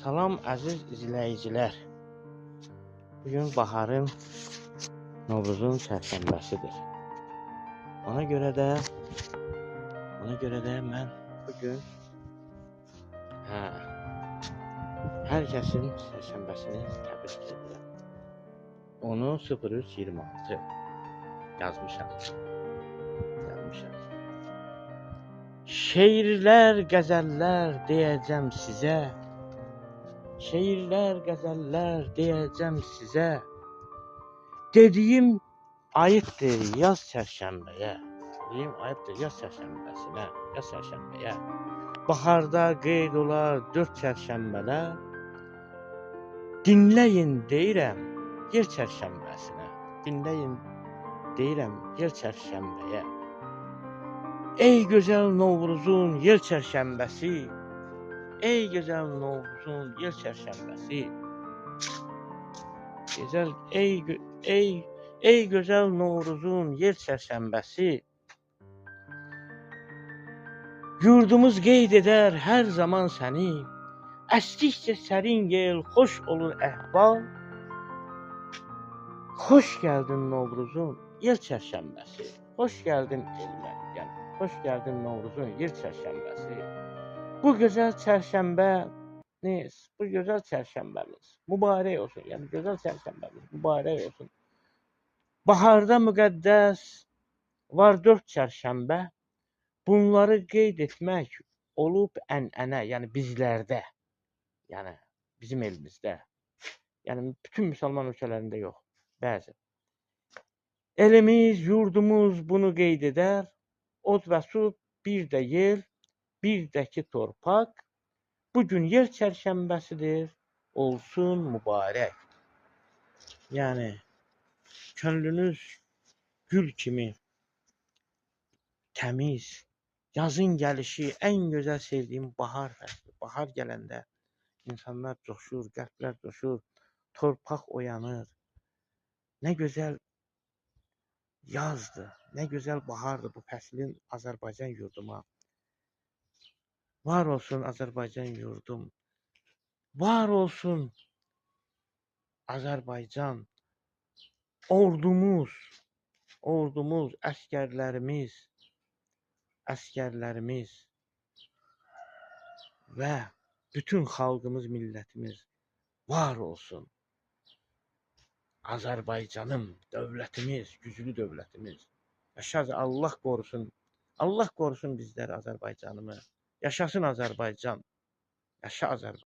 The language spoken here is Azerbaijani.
Salam əziz izləyicilər. Bugün baharın, Novruzun çərşənbəsidir. Ona görə də mən bugün hər kəsin çərşənbəsini təbrik edirəm. Onu 0326 yazmışam. Şeirlər, qəzəllər deyəcəm sizə. Şeirlər, qəzəllər deyəcəm sizə. Dediyim ayıbdır yaz çərşənbəyə. Yaz çərşənbəyə. Baharda qeyd olar 4 çərşənbələr. Dinləyin deyirəm yer çərşənbəsinə. Dinləyin deyirəm yer çərşənbəyə. Ey gözəl Novruzun yel çərşənbəsi. Ey gözəl Novruzun yel çərşənbəsi. Ey gözəl Novruzun yel çərşənbəsi. Yurdumuz qeyd edər hər zaman səni. Əsdikcə sərin yel, xoş olun əhval. Xoş gəldin Novruzun yel çərşənbəsi. Xoş gəldin elmə, yəni xoş gəldin Novruzun yel çərşənbəsi. Bu gözəl çərşənbəmiz mübarək olsun. Yəni gözəl çərşənbəmiz mübarək olsun. Baharda müqəddəs var 4 çərşənbə. Bunları qeyd etmək olub ənənə, yəni bizlərdə. Yəni bizim elimizdə. Yəni bütün müsəlman ölkələrində yox. Bəzi. Elimiz, yurdumuz bunu qeyd edər. Od və su, bir də yer, bir də ki torpaq. Bugün yer çərşənbəsidir, olsun mübarək. Yəni, könlünüz gül kimi təmiz, yazın gəlişi ən gözəl sevdiyim bahar fəsli. Bahar gələndə insanlar coşur, qəlblər coşur, torpaq oyanır. Nə gözəl yazdır, nə gözəl bahardır bu fəslin Azərbaycan yurduma. Var olsun Azərbaycan yurdum. Var olsun Azərbaycan. Ordumuz, əsgərlərimiz və bütün xalqımız, millətimiz var olsun. Azərbaycanım, dövlətimiz, güclü dövlətimiz. Allah qorusun. Allah qorusun bizləri, Azərbaycanımı. Yaşasın Azərbaycan. Yaşa Azərbaycan.